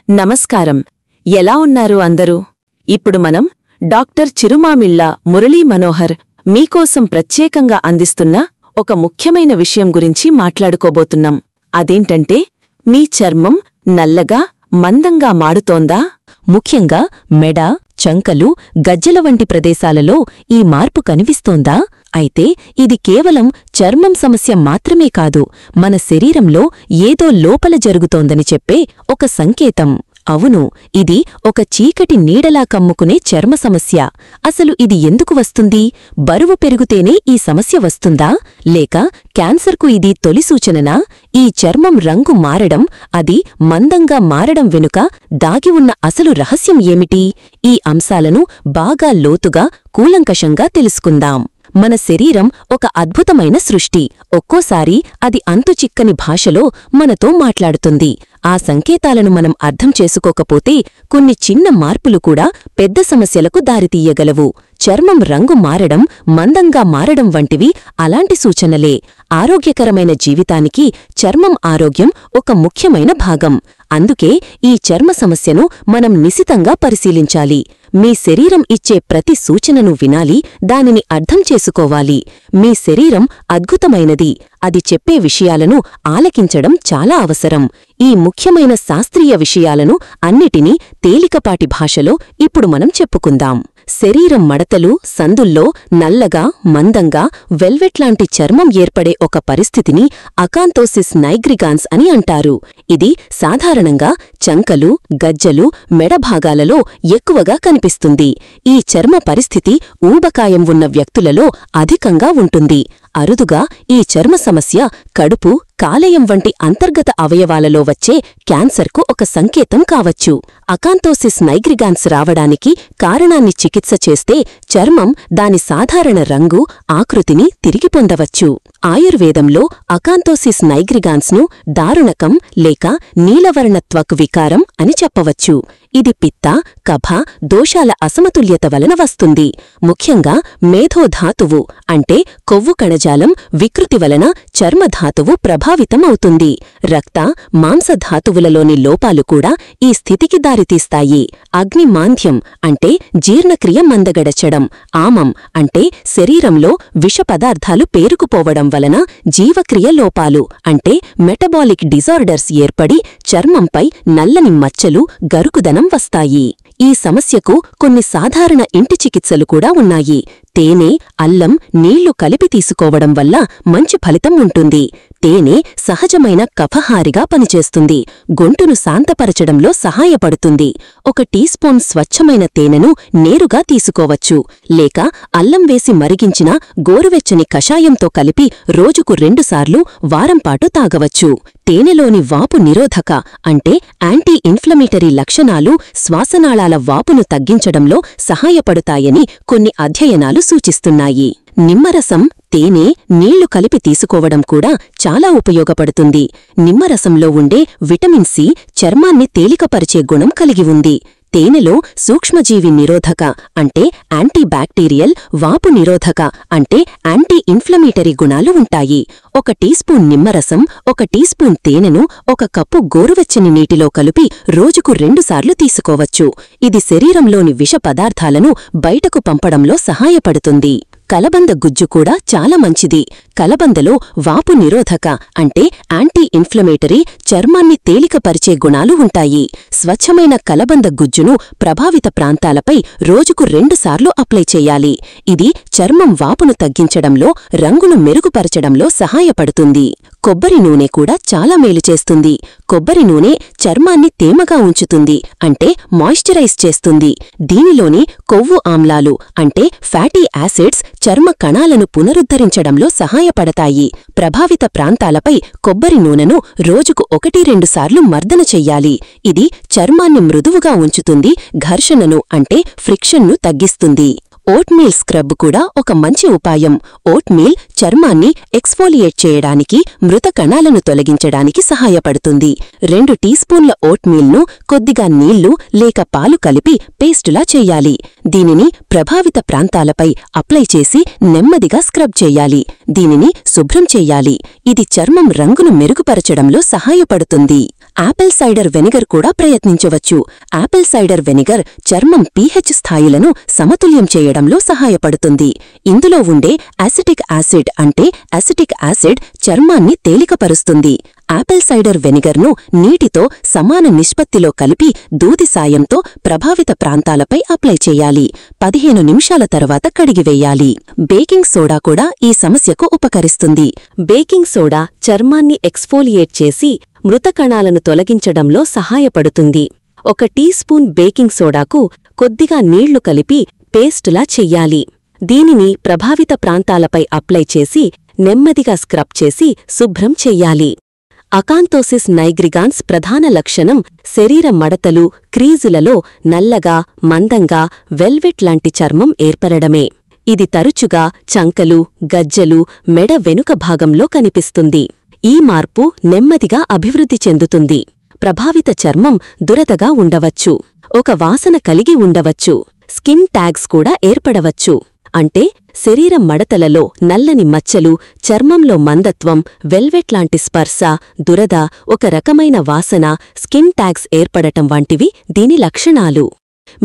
నమస్కారం. ఎలా ఉన్నారు అందరూ? ఇప్పుడు మనం డాక్టర్ చిరుమామిళ్ళ మురళీ మనోహర్ మీకోసం ప్రత్యేకంగా అందిస్తున్న ఒక ముఖ్యమైన విషయం గురించి మాట్లాడుకోబోతున్నాం. అదేంటంటే, మీ చర్మం నల్లగా, మందంగా మాడుతోందా? ముఖ్యంగా మెడ, చంకలు, గజ్జల వంటి ప్రదేశాలలో ఈ మార్పు కనిపిస్తోందా? అయితే ఇది కేవలం చర్మం సమస్య మాత్రమే కాదు, మన శరీరంలో ఏదో లోపల జరుగుతోందని చెప్పే ఒక సంకేతం. అవును, ఇది ఒక చీకటి నీడలా కమ్ముకునే చర్మ సమస్య. అసలు ఇది ఎందుకు వస్తుంది? బరువు పెరుగుతేనే ఈ సమస్య వస్తుందా? లేక క్యాన్సర్కు ఇది తొలి సూచననా? ఈ చర్మం రంగు మారడం, అది మందంగా మారడం వెనుక దాగి ఉన్న అసలు రహస్యం ఏమిటి? ఈ అంశాలను బాగా లోతుగా, కూలంకషంగా తెలుసుకుందాం. మన శరీరం ఒక అద్భుతమైన సృష్టి. ఒక్కోసారి అది అంతుచిక్కని భాషలో మనతో మాట్లాడుతుంది. ఆ సంకేతాలను మనం అర్థం చేసుకోకపోతే కొన్ని చిన్న మార్పులు కూడా పెద్ద సమస్యలకు దారితీయగలవు. చర్మం రంగు మారడం, మందంగా మారడం వంటివి అలాంటి సూచనలే. ఆరోగ్యకరమైన జీవితానికి చర్మం ఆరోగ్యం ఒక ముఖ్యమైన భాగం. అందుకే ఈ చర్మ సమస్యను మనం నిశితంగా పరిశీలించాలి. మీ శరీరం ఇచ్చే ప్రతి సూచనను వినాలి, దానిని అర్థం చేసుకోవాలి. మీ శరీరం అద్భుతమైనది. అది చెప్పే విషయాలను ఆలకించడం చాలా అవసరం. ఈ ముఖ్యమైన శాస్త్రీయ విషయాలను అన్నిటినీ తేలికపాటి భాషలో ఇప్పుడు మనం చెప్పుకుందాం. శరీరం మడతలు, సందుల్లో నల్లగా, మందంగా, వెల్వెట్లాంటి చర్మం ఏర్పడే ఒక పరిస్థితిని అకాంతోసిస్ నైగ్రిగాన్స్ అని అంటారు. ఇది సాధారణంగా చంకలు, గజ్జలు, మెడభాగాలలో ఎక్కువగా కనిపిస్తుంది. ఈ చర్మ పరిస్థితి ఊబకాయం ఉన్న వ్యక్తులలో అధికంగా ఉంటుంది. అరుదుగా ఈ చర్మ సమస్య కడుపు, కాలేయం వంటి అంతర్గత అవయవాలలో వచ్చే క్యాన్సర్కు ఒక సంకేతం కావచ్చు. అకాంతోసిస్ నైగ్రిగాన్స్ రావడానికి కారణాన్ని చికిత్స చేస్తే చర్మం దాని సాధారణ రంగు, ఆకృతిని తిరిగి పొందవచ్చు. ఆయుర్వేదంలో అకాంతోసిస్ నైగ్రిగాన్స్ను దారుణకం లేక నీలవర్ణ త్వక్ వికారం అని చెప్పవచ్చు. ఇది పిత్త, కఫ, దోషాల అసమతుల్యత వలన వస్తుంది. ముఖ్యంగా మేధోధాతువు అంటే కొవ్వు కణజాలం వికృతి వలన చర్మధాతువు ప్రభావితం అవుతుంది. రక్త, మాంసధాతువులలోని లోపాలు కూడా ఈ స్థితికి దారితీస్తాయి. అగ్నిమాంద్యం అంటే జీర్ణక్రియ మందగడచడం. ఆమం అంటే శరీరంలో విష పదార్థాలు పేరుకుపోవడం వలన జీవక్రియ లోపాలు అంటే మెటబాలిక్ డిజార్డర్స్ ఏర్పడి చర్మంపై నల్లని మచ్చలు, గరుకుదనం వస్తాయి. ఈ సమస్యకు కొన్ని సాధారణ ఇంటి చికిత్సలు కూడా ఉన్నాయి. తేనె, అల్లం, నీళ్లు కలిపి తీసుకోవడం వల్ల మంచి ఫలితం ఉంటుంది. తేనె సహజమైన కఫహారిగా పనిచేస్తుంది. గొంతును శాంతపరచడంలో సహాయపడుతుంది. 1 టీ స్పూన్ స్వచ్ఛమైన తేనెను నేరుగా తీసుకోవచ్చు. లేక అల్లం వేసి మరిగించిన గోరువెచ్చని కషాయంతో కలిపి రోజుకు 2 సార్లు వారంపాటు తాగవచ్చు. తేనెలోని వాపు నిరోధక అంటే యాంటీ ఇన్ఫ్లమేటరీ లక్షణాలు శ్వాసనాళాల వాపును తగ్గించడంలో సహాయపడుతాయని కొన్ని అధ్యయనాలు సూచిస్తున్నాయి. నిమ్మరసం, తేనె, నీళ్లు కలిపి తీసుకోవడం కూడా చాలా ఉపయోగపడుతుంది. నిమ్మరసంలో ఉండే విటమిన్ సి చర్మాన్ని తేలికపరిచే గుణం కలిగి ఉంది. తేనెలో సూక్ష్మజీవి నిరోధక అంటే యాంటీబ్యాక్టీరియల్, వాపు నిరోధక అంటే యాంటీ ఇన్ఫ్లమేటరీ గుణాలు ఉంటాయి. 1 టీ స్పూన్ నిమ్మరసం, 1 టీ స్పూన్ తేనెను 1 కప్పు గోరువెచ్చని నీటిలో కలిపి రోజుకు 2 సార్లు తీసుకోవచ్చు. ఇది శరీరంలోని విష పదార్థాలను బయటకు పంపడంలో సహాయపడుతుంది. కలబంద గుజ్జు కూడా చాలా మంచిది. కలబందలో వాపు నిరోధక అంటే యాంటీ ఇన్ఫ్లమేటరీ, చర్మాన్ని తేలికపరిచే గుణాలు ఉంటాయి. స్వచ్ఛమైన కలబంద గుజ్జును ప్రభావిత ప్రాంతాలపై రోజుకు 2 సార్లు అప్లై చేయాలి. ఇది చర్మం వాపును తగ్గించడంలో, రంగును మెరుగుపరచడంలో సహాయపడుతుంది. కొబ్బరి నూనె కూడా చాలా మేలు చేస్తుంది. కొబ్బరి నూనె చర్మాన్ని తేమగా ఉంచుతుంది అంటే మాయిశ్చరైజ్ చేస్తుంది. దీనిలోని కొవ్వు ఆమ్లాలు అంటే ఫ్యాటీ యాసిడ్స్ చర్మ కణాలను పునరుద్ధరించడంలో సహాయపడతాయి. ప్రభావిత ప్రాంతాలపై కొబ్బరి నూనెను రోజుకు 1-2 సార్లు మర్దన చెయ్యాలి. ఇది చర్మాన్ని మృదువుగా ఉంచుతుంది, ఘర్షణను అంటే ఫ్రిక్షన్ను తగ్గిస్తుంది. ఓట్మీల్ స్క్రబ్ కూడా ఒక మంచి ఉపాయం. ఓట్మీల్ చర్మాన్ని ఎక్స్ఫోలియేట్ చేయడానికి, మృత కణాలను తొలగించడానికి సహాయపడుతుంది. 2 టీ స్పూన్ల ఓట్మీల్ను కొద్దిగా నీళ్లు లేక పాలు కలిపి పేస్టులా చెయ్యాలి. దీనిని ప్రభావిత ప్రాంతాలపై అప్లై చేసి నెమ్మదిగా స్క్రబ్ చెయ్యాలి. దీనిని శుభ్రం చెయ్యాలి. ఇది చర్మం రంగును మెరుగుపరచడంలో సహాయపడుతుంది. యాపిల్ సైడర్ వెనిగర్ కూడా ప్రయత్నించవచ్చు. యాపిల్ సైడర్ వెనిగర్ చర్మం pH స్థాయిలను సమతుల్యం చేయడంలో సహాయపడుతుంది. ఇందులో ఉండే అసిటిక్ యాసిడ్ అంటే అసిటిక్ యాసిడ్ చర్మాన్ని తేలికపరుస్తుంది. యాపిల్ సైడర్ వెనిగర్ను నీటితో సమాన నిష్పత్తిలో కలిపి దూది సాయంతో ప్రభావిత ప్రాంతాలపై అప్లై చేయాలి. 15 నిమిషాల తర్వాత కడిగివేయాలి. బేకింగ్ సోడా కూడా ఈ సమస్యకు ఉపకరిస్తుంది. బేకింగ్ సోడా చర్మాన్ని ఎక్స్ఫోలియేట్ చేసి మృత కణాలను తొలగించడంలో సహాయపడుతుంది. 1 టీ స్పూన్ బేకింగ్ సోడాకు కొద్దిగా నీళ్లు కలిపి పేస్టులా చెయ్యాలి. దీనిని ప్రభావిత ప్రాంతాలపై అప్లై చేసి నెమ్మదిగా స్క్రబ్ చేసి శుభ్రం చెయ్యాలి. అకాంతోసిస్ నైగ్రిగాన్స్ ప్రధాన లక్షణం శరీర మడతలు, క్రీజులలో నల్లగా, మందంగా, వెల్వెట్ లాంటి చర్మం ఏర్పరడమే. ఇది తరచుగా చంకలు, గజ్జలు, మెడ వెనుక భాగంలో కనిపిస్తుంది. ఈ మార్పు నెమ్మదిగా అభివృద్ధి చెందుతుంది. ప్రభావిత చర్మం దురదగా ఉండవచ్చు. ఒక వాసన కలిగి ఉండవచ్చు. స్కిన్ ట్యాగ్స్ కూడా ఏర్పడవచ్చు. అంటే శరీరం మడతలలో నల్లని మచ్చలు, చర్మంలో మందత్వం, వెల్వెట్ లాంటి స్పర్శ, దురద, ఒక రకమైన వాసన, స్కిన్ ట్యాగ్స్ ఏర్పడటం వంటివి దీని లక్షణాలు.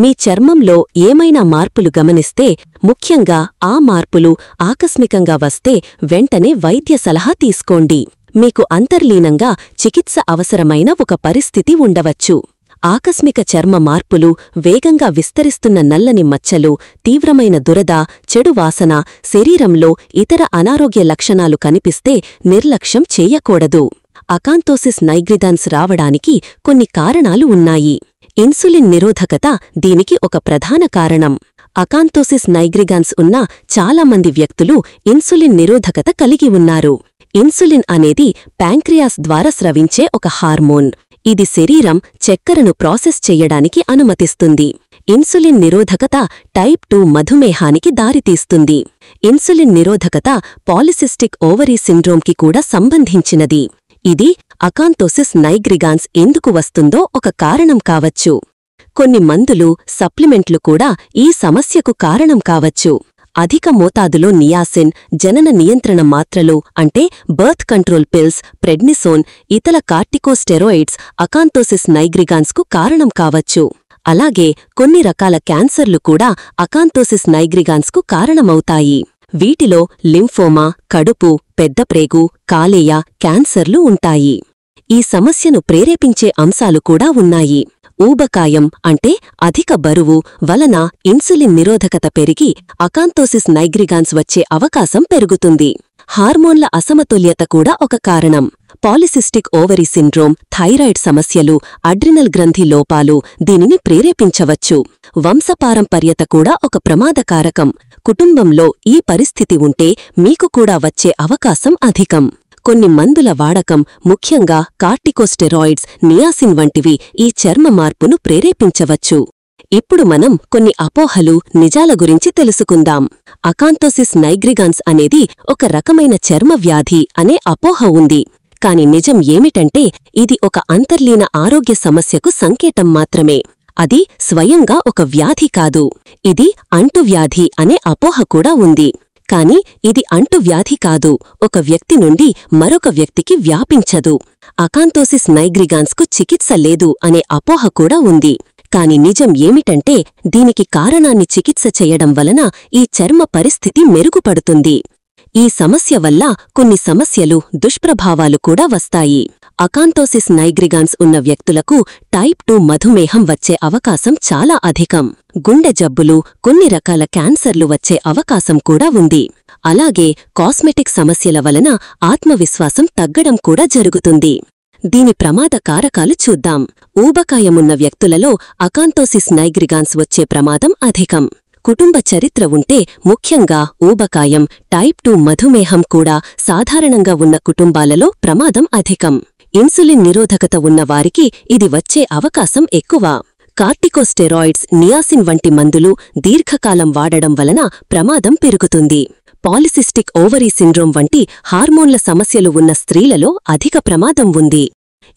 మీ చర్మంలో ఏమైనా మార్పులు గమనిస్తే, ముఖ్యంగా ఆ మార్పులు ఆకస్మికంగా వస్తే వెంటనే వైద్య సలహా తీసుకోండి. మీకు అంతర్లీనంగా చికిత్స అవసరమైన ఒక పరిస్థితి ఉండవచ్చు. ఆకస్మిక చర్మ మార్పులు, వేగంగా విస్తరిస్తున్న నల్లని మచ్చలు, తీవ్రమైన దురద, చెడు వాసన, శరీరంలో ఇతర అనారోగ్య లక్షణాలు కనిపిస్తే నిర్లక్ష్యం చెయ్యకూడదు. అకాంతోసిస్ నైగ్రిగాన్స్ రావడానికి కొన్ని కారణాలు ఉన్నాయి. ఇన్సులిన్ నిరోధకత దీనికి ఒక ప్రధాన కారణం. అకాంతోసిస్ నైగ్రిగాన్స్ ఉన్న చాలామంది వ్యక్తులు ఇన్సులిన్ నిరోధకత కలిగి ఉన్నారు. ఇన్సులిన్ అనేది ప్యాంక్రియాస్ ద్వారా స్రవించే ఒక హార్మోన్. ఇది శరీరం చక్కెరను ప్రాసెస్ చెయ్యడానికి అనుమతిస్తుంది. ఇన్సులిన్ నిరోధకత టైప్ 2 మధుమేహానికి దారితీస్తుంది. ఇన్సులిన్ నిరోధకత పాలిసిస్టిక్ ఓవరీ సిండ్రోమ్కి కూడా సంబంధించినది. ఇది అకాంతోసిస్ నైగ్రిగాన్స్ ఎందుకు వస్తుందో ఒక కారణం కావచ్చు. కొన్ని మందులు, సప్లిమెంట్లు కూడా ఈ సమస్యకు కారణం కావచ్చు. అధిక మోతాదులో నియాసిన్, జనన నియంత్రణ మాత్రలు అంటే బర్త్ కంట్రోల్ పిల్స్, ప్రెడ్నిసోన్, ఇతర కార్టికోస్టెరాయిడ్స్ అకాంతోసిస్ నైగ్రిగాన్స్కు కారణం కావచ్చు. అలాగే కొన్ని రకాల క్యాన్సర్లు కూడా అకాంతోసిస్ నైగ్రిగాన్స్కు కారణమవుతాయి. వీటిలో లింఫోమా, కడుపు, పెద్దప్రేగు, కాలేయ క్యాన్సర్లు ఉంటాయి. ఈ సమస్యను ప్రేరేపించే అంశాలు కూడా ఉన్నాయి. ఊబకాయం అంటే అధిక బరువు వలన ఇన్సులిన్ నిరోధకత పెరిగి అకాంతోసిస్ నైగ్రిగాన్స్ వచ్చే అవకాశం పెరుగుతుంది. హార్మోన్ల అసమతుల్యత కూడా ఒక కారణం. పాలిసిస్టిక్ ఓవరీ సిండ్రోమ్, థైరాయిడ్ సమస్యలు, అడ్రినల్ గ్రంథి లోపాలు దీనిని ప్రేరేపించవచ్చు. వంశపారంపర్యత కూడా ఒక ప్రమాదకారకం. కుటుంబంలో ఈ పరిస్థితి ఉంటే మీకు కూడా వచ్చే అవకాశం అధికం. కొన్ని మందుల వాడకం, ముఖ్యంగా కార్టికోస్టెరాయిడ్స్, నియాసిన్ వంటివి ఈ చర్మ మార్పును ప్రేరేపించవచ్చు. ఇప్పుడు మనం కొన్ని అపోహలు, నిజాల గురించి తెలుసుకుందాం. అకాంతోసిస్ నైగ్రిగాన్స్ అనేది ఒక రకమైన చర్మ వ్యాధి అనే అపోహ ఉంది. కాని నిజం ఏమిటంటే ఇది ఒక అంతర్లీన ఆరోగ్య సమస్యకు సంకేతం మాత్రమే. అది స్వయంగా ఒక వ్యాధి కాదు. ఇది అంటువ్యాధి అనే అపోహ కూడా ఉంది. కాని ఇది అంటువ్యాధి కాదు. ఒక వ్యక్తి నుండి మరొక వ్యక్తికి వ్యాపించదు. అకాంతోసిస్ నైగ్రిగాన్స్కు చికిత్స లేదు అనే అపోహ కూడా ఉంది. కాని నిజం ఏమిటంటే దీనికి కారణాన్ని చికిత్స చేయడం వలన ఈ చర్మ పరిస్థితి మెరుగుపడుతుంది. ఈ సమస్య వల్ల కొన్ని సమస్యలు, దుష్ప్రభావాలు కూడా వస్తాయి. అకాంతోసిస్ నైగ్రిగాన్స్ ఉన్న వ్యక్తులకు టైప్ 2 మధుమేహం వచ్చే అవకాశం చాలా అధికం. గుండె జబ్బులు, కొన్ని రకాల క్యాన్సర్లు వచ్చే అవకాశం కూడా ఉంది. అలాగే కాస్మెటిక్ సమస్యల వలన ఆత్మవిశ్వాసం తగ్గడం కూడా జరుగుతుంది. దీని ప్రమాద కారకాలు చూద్దాం. ఊబకాయమున్న వ్యక్తులలో అకాంతోసిస్ నైగ్రిగాన్స్ వచ్చే ప్రమాదం అధికం. కుటుంబ చరిత్ర ఉంటే, ముఖ్యంగా ఊబకాయం, టైప్ 2 మధుమేహం కూడా సాధారణంగా ఉన్న కుటుంబాలలో ప్రమాదం అధికం. ఇన్సులిన్ నిరోధకత ఉన్నవారికి ఇది వచ్చే అవకాశం ఎక్కువ. కార్టికోస్టెరాయిడ్స్, నియాసిన్ వంటి మందులు దీర్ఘకాలం వాడడం వలన ప్రమాదం పెరుగుతుంది. పాలిసిస్టిక్ ఓవరీ సిండ్రోమ్ వంటి హార్మోన్ల సమస్యలు ఉన్న స్త్రీలలో అధిక ప్రమాదం ఉంది.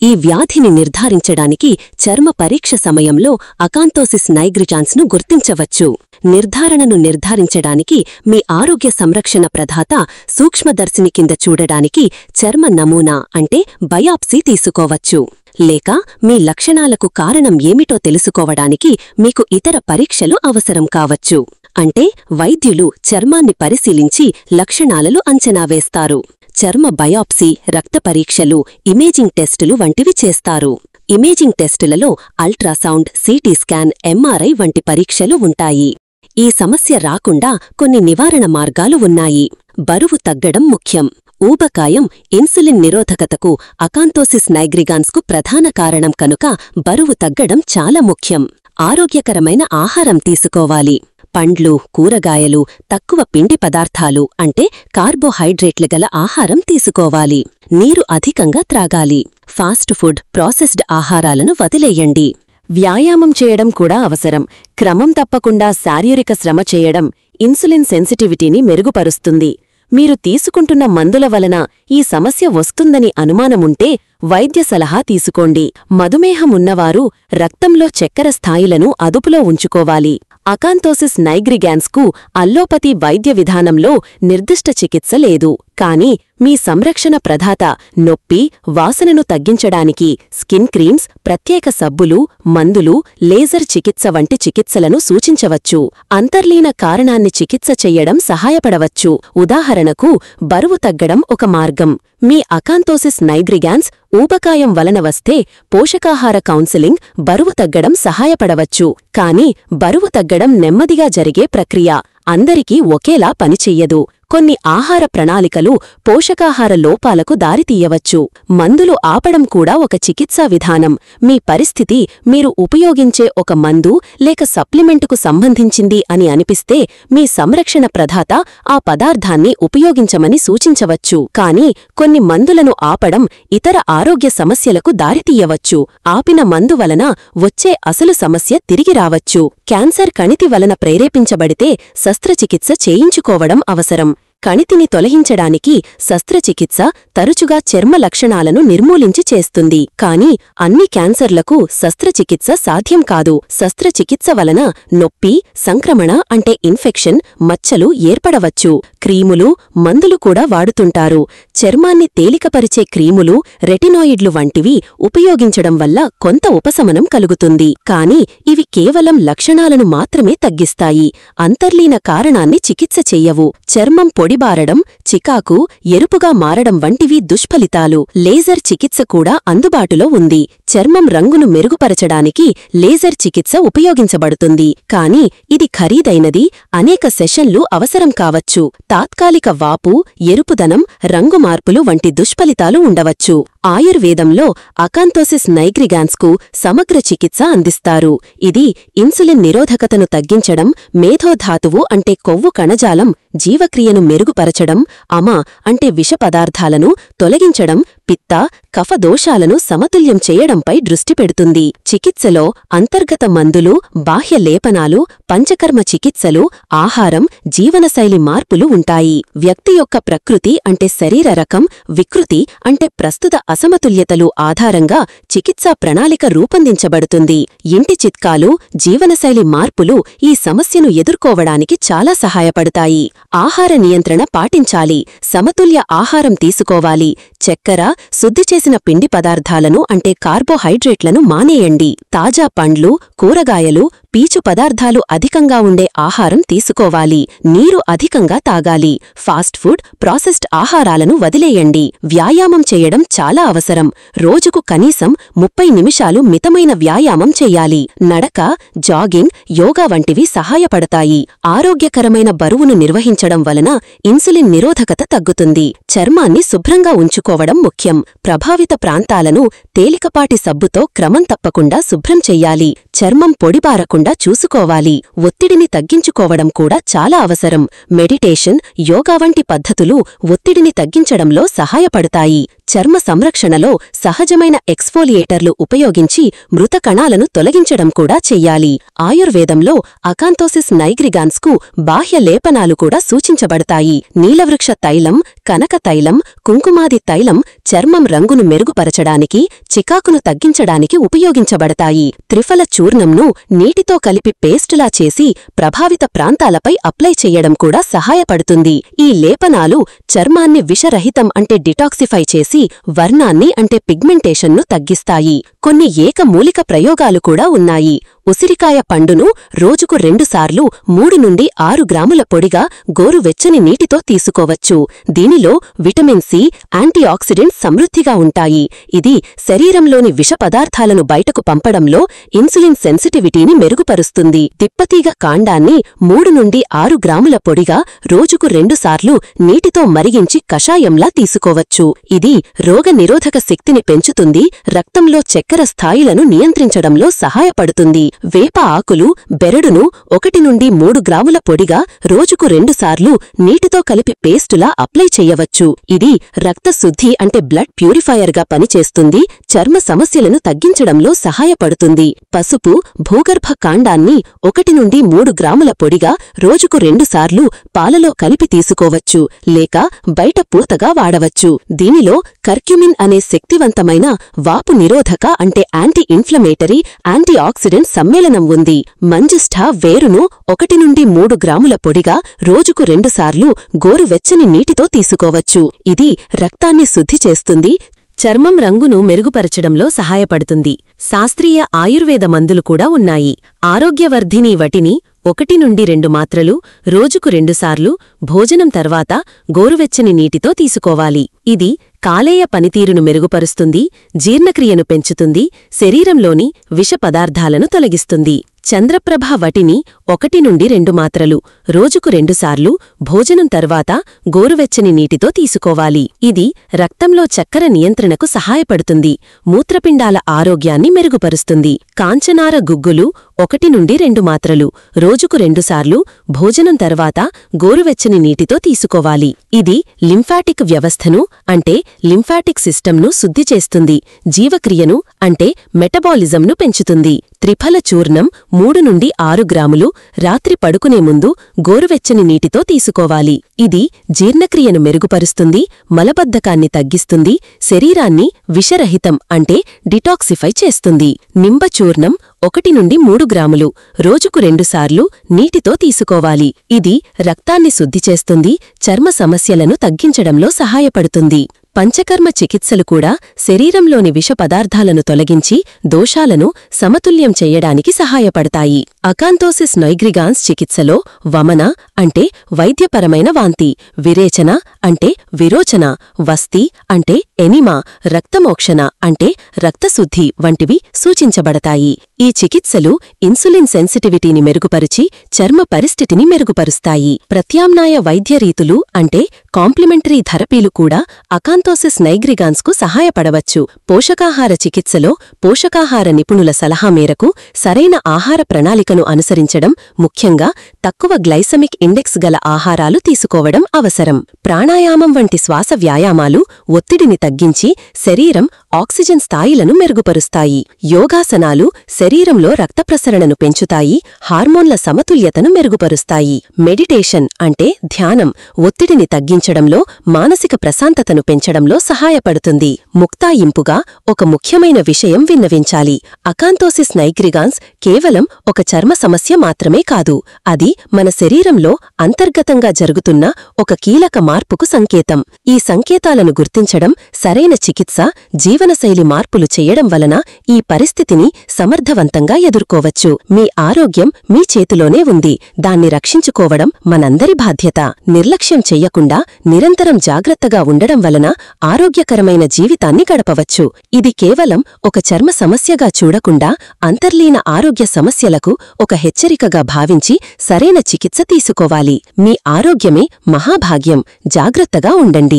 ఈ వ్యాధిని నిర్ధారించడానికి చర్మ పరీక్ష సమయంలో అకాంతోసిస్ నైగ్రిగాన్స్ను గుర్తించవచ్చు. నిర్ధారణను నిర్ధారించడానికి మీ ఆరోగ్య సంరక్షణ ప్రదాత సూక్ష్మదర్శిని కింద చూడడానికి చర్మ నమూనా అంటే బయాప్సీ తీసుకోవచ్చు. లేక మీ లక్షణాలకు కారణం ఏమిటో తెలుసుకోవడానికి మీకు ఇతర పరీక్షలు అవసరం కావచ్చు. అంటే వైద్యులు చర్మాన్ని పరిశీలించి లక్షణాలను అంచనా వేస్తారు. చర్మ బయాప్సీ, రక్త పరీక్షలు, ఇమేజింగ్ టెస్టులు వంటివి చేస్తారు. ఇమేజింగ్ టెస్టులలో అల్ట్రాసౌండ్, సిటీ స్కాన్, ఎంఆర్ఐ వంటి పరీక్షలు ఉంటాయి. ఈ సమస్య రాకుండా కొన్ని నివారణ మార్గాలు ఉన్నాయి. బరువు తగ్గడం ముఖ్యం. ఊబకాయం ఇన్సులిన్ నిరోధకతకు, అకాంతోసిస్ నైగ్రిగాన్స్కు ప్రధాన కారణం కనుక బరువు తగ్గడం చాలా ముఖ్యం. ఆరోగ్యకరమైన ఆహారం తీసుకోవాలి. పండ్లు, కూరగాయలు, తక్కువ పిండి పదార్థాలు అంటే కార్బోహైడ్రేట్లు గల ఆహారం తీసుకోవాలి. నీరు అధికంగా త్రాగాలి. ఫాస్ట్ ఫుడ్, ప్రాసెస్డ్ ఆహారాలను వదిలేయండి. వ్యాయామం చేయడం కూడా అవసరం. క్రమం తప్పకుండా శారీరక శ్రమ చేయడం ఇన్సులిన్ సెన్సిటివిటీని మెరుగుపరుస్తుంది. మీరు తీసుకుంటున్న మందుల వలన ఈ సమస్య వస్తుందని అనుమానముంటే వైద్య సలహా తీసుకోండి. మధుమేహం ఉన్నవారు రక్తంలో చక్కెర స్థాయిలను అదుపులో ఉంచుకోవాలి. అకాంతోసిస్ నైగ్రిగాన్స్కు అల్లోపతి వైద్య విధానంలో నిర్దిష్ట చికిత్స లేదు. కానీ మీ సంరక్షణ ప్రదాత నొప్పి, వాసనను తగ్గించడానికి స్కిన్ క్రీమ్స్, ప్రత్యేక సబ్బులు, మందులు, లేజర్ చికిత్స వంటి చికిత్సలను సూచించవచ్చు. అంతర్లీన కారణాన్ని చికిత్స చెయ్యడం సహాయపడవచ్చు. ఉదాహరణకు బరువు తగ్గడం ఒక మార్గం. మీ అకాంతోసిస్ నైగ్రిగాన్స్ ఊబకాయం వలన వస్తే పోషకాహార కౌన్సెలింగ్ బరువు తగ్గడం సహాయపడవచ్చు. కానీ బరువు తగ్గడం నెమ్మదిగా జరిగే ప్రక్రియ. అందరికీ ఒకేలా పనిచెయ్యదు. కొన్ని ఆహార ప్రణాళికలు పోషకాహార లోపాలకు దారితీయవచ్చు. మందులు ఆపడం కూడా ఒక చికిత్సా విధానం. మీ పరిస్థితి మీరు ఉపయోగించే ఒక మందు లేక సప్లిమెంటుకు సంబంధించింది అని అనిపిస్తే మీ సంరక్షణ ప్రదాత ఆ పదార్థాన్ని ఉపయోగించమని సూచించవచ్చు. కానీ కొన్ని మందులను ఆపడం ఇతర ఆరోగ్య సమస్యలకు దారితీయవచ్చు. ఆపిన మందు వలన వచ్చే అసలు సమస్య తిరిగి రావచ్చు. క్యాన్సర్ కణితి వలన ప్రేరేపించబడితే శస్త్రచికిత్స చేయించుకోవడం అవసరం. కణితిని తొలగించడానికి శస్త్రచికిత్స తరచుగా చర్మ లక్షణాలను నిర్మూలించి చేస్తుంది. కానీ అన్ని క్యాన్సర్లకు శస్త్రచికిత్స సాధ్యం కాదు. శస్త్రచికిత్స వలన నొప్పి, సంక్రమణ అంటే ఇన్ఫెక్షన్, మచ్చలు ఏర్పడవచ్చు. క్రీములు, మందులు కూడా వాడుతుంటారు. చర్మాన్ని తేలికపరిచే క్రీములు, రెటినాయిడ్లు వంటివి ఉపయోగించడం వల్ల కొంత ఉపశమనం కలుగుతుంది. కానీ ఇవి కేవలం లక్షణాలను మాత్రమే తగ్గిస్తాయి. అంతర్లీన కారణాన్ని చికిత్స చెయ్యవు. చర్మం పొడిబారడం, చికాకు, ఎరుపుగా మారడం వంటివి దుష్ఫలితాలు. లేజర్ చికిత్స కూడా అందుబాటులో ఉంది. చర్మం రంగును మెరుగుపరచడానికి లేజర్ చికిత్స ఉపయోగించబడుతుంది. కానీ ఇది ఖరీదైనది. అనేక సెషన్లు అవసరం కావచ్చు. తాత్కాలిక వాపు, ఎరుపుదనం, రంగు మార్పులు వంటి దుష్ఫలితాలు ఉండవచ్చు. ఆయుర్వేదంలో అకాంతోసిస్ నైగ్రిగాన్స్కు సమగ్ర చికిత్స అందిస్తారు. ఇది ఇన్సులిన్ నిరోధకతను తగ్గించడం, మేధోధాతువు అంటే కొవ్వు కణజాలం జీవక్రియను మెరుగుపరచడం, అమ అంటే విష పదార్థాలను తొలగించడం, పిత్త, కఫ దోషాలను సమతుల్యం చేయడంపై దృష్టి పెడుతుంది. చికిత్సలో అంతర్గత మందులు, బాహ్య లేపనాలు, పంచకర్మ చికిత్సలు, ఆహారం, జీవనశైలి మార్పులు ఉంటాయి. వ్యక్తి యొక్క ప్రకృతి అంటే శరీర రకం, వికృతి అంటే ప్రస్తుత అసమతుల్యతలు ఆధారంగా చికిత్సా ప్రణాళిక రూపొందించబడుతుంది. ఇంటి చిట్కాలు, జీవనశైలి మార్పులు ఈ సమస్యను ఎదుర్కోవడానికి చాలా సహాయపడతాయి. ఆహార నియంత్రణ పాటించాలి. సమతుల్య ఆహారం తీసుకోవాలి. చక్కెర, శుద్ధి చేసిన పిండి పదార్థాలను అంటే కార్బోహైడ్రేట్లను మానేయండి. తాజా పండ్లు, కూరగాయలు, పీచు పదార్థాలు అధికంగా ఉండే ఆహారం తీసుకోవాలి. నీరు అధికంగా తాగాలి. ఫాస్ట్ ఫుడ్, ప్రాసెస్డ్ ఆహారాలను వదిలేయండి. వ్యాయామం చేయడం చాలా అవసరం. రోజుకు కనీసం 30 నిమిషాలు మితమైన వ్యాయామం చెయ్యాలి. నడక, జాగింగ్, యోగా వంటివి సహాయపడతాయి. ఆరోగ్యకరమైన బరువును నిర్వహించడం వలన ఇన్సులిన్ నిరోధకత తగ్గుతుంది. చర్మాన్ని శుభ్రంగా ఉంచుకోవడం ముఖ్యం. ప్రభావిత ప్రాంతాలను తేలికపాటి సబ్బుతో క్రమం తప్పకుండా శుభ్రం చెయ్యాలి. చర్మం పొడిబారకుండా చూసుకోవాలి. ఒత్తిడిని తగ్గించుకోవడం కూడా చాలా అవసరం. మెడిటేషన్, యోగా వంటి పద్ధతులు ఒత్తిడిని తగ్గించడంలో సహాయపడతాయి. చర్మ సంరక్షణలో సహజమైన ఎక్స్ఫోలియేటర్లు ఉపయోగించి మృత కణాలను తొలగించడం కూడా చెయ్యాలి. ఆయుర్వేదంలో అకాంతోసిస్ నైగ్రిగాన్స్కు బాహ్య లేపనాలు కూడా సూచించబడతాయి. నీలవృక్ష తైలం, కనక తైలం, కుంకుమాది తైలం చర్మం రంగును మెరుగుపరచడానికి, చికాకును తగ్గించడానికి ఉపయోగించబడతాయి. త్రిఫల చూర్ణంను నీటితో కలిపి పేస్టులా చేసి ప్రభావిత ప్రాంతాలపై అప్లై చెయ్యడం కూడా సహాయపడుతుంది. ఈ లేపనాలు చర్మాన్ని విషరహితం అంటే డిటాక్సిఫై చేసి చర్మానికి వర్ణాన్ని అంటే పిగ్మెంటేషన్ను తగ్గిస్తాయి. కొన్ని ఏకమూలిక ప్రయోగాలు కూడా ఉన్నాయి. ఉసిరికాయ పండును రోజుకు 2 సార్లు 3 నుండి 6 గ్రాముల పొడిగా గోరువెచ్చని నీటితో తీసుకోవచ్చు. దీనిలో విటమిన్ సి, యాంటీఆక్సిడెంట్స్ సమృద్ధిగా ఉంటాయి. ఇది శరీరంలోని విష పదార్థాలను బయటకు పంపడంలో ఇన్సులిన్ సెన్సిటివిటీని మెరుగుపరుస్తుంది. తిప్పతీగ కాండాన్ని 3 నుండి 6 గ్రాముల పొడిగా రోజుకు 2 సార్లు నీటితో మరిగించి కషాయంలా తీసుకోవచ్చు. ఇది రోగనిరోధక శక్తిని పెంచుతుంది, రక్తంలో చక్కెర స్థాయిలను నియంత్రించడంలో సహాయపడుతుంది. వేప ఆకులు, బెరడును 1 నుండి 3 గ్రాముల పొడిగా రోజుకు 2 సార్లు నీటితో కలిపి పేస్టులా అప్లై చెయ్యవచ్చు. ఇది రక్తశుద్ధి అంటే బ్లడ్ ప్యూరిఫైయర్గా పనిచేస్తుంది, చర్మ సమస్యలను తగ్గించడంలో సహాయపడుతుంది. పసుపు, భూగర్భ కాండాన్ని 1 నుండి 3 గ్రాముల పొడిగా రోజుకు 2 సార్లు పాలలో కలిపి తీసుకోవచ్చు, లేక బయట పూతగా వాడవచ్చు. దీనిలో కర్క్యుమిన్ అనే శక్తివంతమైన వాపు నిరోధక అంటే యాంటీ ఇన్ఫ్లమేటరీ, యాంటీ ఆక్సిడెంట్ సమ్మేళనం ఉంది. మంజుష్ఠ వేరును 1 నుండి 3 గ్రాముల పొడిగా రోజుకు 2 సార్లు గోరువెచ్చని నీటితో తీసుకోవచ్చు. ఇది రక్తాన్ని శుద్ధి చేస్తుంది, చర్మం రంగును మెరుగుపరచడంలో సహాయపడుతుంది. శాస్త్రీయ ఆయుర్వేద మందులు కూడా ఉన్నాయి. ఆరోగ్యవర్ధిని వటిని 1 నుండి 2 మాత్రలు రోజుకు 2 సార్లు భోజనం తర్వాత గోరువెచ్చని నీటితో తీసుకోవాలి. ఇది కాలేయ పనితీరును మెరుగుపరుస్తుంది, జీర్ణక్రియను పెంచుతుంది, శరీరంలోని విష పదార్థాలను తొలగిస్తుంది. చంద్రప్రభ వటిని 1 నుండి 2 మాత్రలు రోజుకు 2 సార్లు భోజనం తర్వాత గోరువెచ్చని నీటితో తీసుకోవాలి. ఇది రక్తంలో చక్కెర నియంత్రణకు సహాయపడుతుంది, మూత్రపిండాల ఆరోగ్యాన్ని మెరుగుపరుస్తుంది. కాంచనార గుగ్గులు 1 నుండి 2 మాత్రలు రోజుకు 2 సార్లు భోజనం తర్వాత గోరువెచ్చని నీటితో తీసుకోవాలి. ఇది లింఫాటిక్ వ్యవస్థను అంటే లింఫాటిక్ సిస్టమ్ను శుద్ధి చేస్తుంది, జీవక్రియను అంటే మెటబాలిజంను పెంచుతుంది. త్రిఫల చూర్ణం 3 నుండి 6 గ్రాములు రాత్రి పడుకునే ముందు గోరువెచ్చని నీటితో తీసుకోవాలి. ఇది జీర్ణక్రియను మెరుగుపరుస్తుంది, మలబద్ధకాన్ని తగ్గిస్తుంది, శరీరాన్ని విషరహితం అంటే డిటాక్సిఫై చేస్తుంది. నింబచూర్ణం 1 నుండి 3 గ్రాములు రోజుకు 2 సార్లు నీటితో తీసుకోవాలి. ఇది రక్తాన్ని శుద్ధి చేస్తుంది, చర్మ సమస్యలను తగ్గించడంలో సహాయపడుతుంది. పంచకర్మ చికిత్సలు కూడా శరీరంలోని విష పదార్థాలను తొలగించి దోషాలను సమతుల్యం చెయ్యడానికి సహాయపడతాయి. అకాంతోసిస్ నైగ్రిగాన్స్ చికిత్సలో వమన అంటే వైద్యపరమైన వాంతి, విరేచన అంటే విరోచన, వస్తి అంటే ఎనిమా, రక్తమోక్షణ అంటే రక్తశుద్ధి వంటివి సూచించబడతాయి. ఈ చికిత్సలు ఇన్సులిన్ సెన్సిటివిటీని మెరుగుపరిచి చర్మ పరిస్థితిని మెరుగుపరుస్తాయి. ప్రత్యామ్నాయ వైద్య రీతులు అంటే కాంప్లిమెంటరీ థెరపీలు కూడా అకాంతోసిస్ నైగ్రిగాన్స్కు సహాయపడవచ్చు. పోషకాహార చికిత్సలో పోషకాహార నిపుణుల సలహా మేరకు సరైన ఆహార ప్రణాళికను అనుసరించడం, ముఖ్యంగా తక్కువ గ్లైసమిక్ ఇండెక్స్ గల ఆహారాలు తీసుకోవడం అవసరం. ప్రాణాయామం వంటి శ్వాస వ్యాయామాలు ఒత్తిడిని తగ్గించి శరీరం ఆక్సిజన్ స్థాయిలను మెరుగుపరుస్తాయి. యోగాసనాలు శరీరంలో రక్తప్రసరణను పెంచుతాయి, హార్మోన్ల సమతుల్యతను మెరుగుపరుస్తాయి. మెడిటేషన్ అంటే ధ్యానం ఒత్తిడిని తగ్గించడంలో, మానసిక ప్రశాంతతను పెంచడంలో సహాయపడుతుంది. ముక్తాయింపుగా ఒక ముఖ్యమైన విషయం విన్నవించాలి. అకాంతోసిస్ నైగ్రిగాన్స్ కేవలం ఒక చర్మ సమస్య మాత్రమే కాదు, అది మన శరీరంలో అంతర్గతంగా జరుగుతున్న ఒక కీలక మార్పుకు సంకేతం. ఈ సంకేతాలను గుర్తించడం, సరైన చికిత్స, జీవనశైలి మార్పులు చెయ్యడం వలన ఈ పరిస్థితిని సమర్థవంతంగా ఎదుర్కోవచ్చు. మీ ఆరోగ్యం మీ చేతిలోనే ఉంది, దాన్ని రక్షించుకోవడం మనందరి బాధ్యత. నిర్లక్ష్యం చెయ్యకుండా నిరంతరం జాగ్రత్తగా ఉండడం వలన ఆరోగ్యకరమైన జీవితాన్ని గడపవచ్చు. ఇది కేవలం ఒక చర్మ సమస్యగా చూడకుండా అంతర్లీన ఆరోగ్య సమస్యలకు ఒక హెచ్చరికగా భావించి సరైన చికిత్స తీసుకోవాలి. మీ ఆరోగ్యమే మహాభాగ్యం. జాగ్రత్తగా ఉండండి.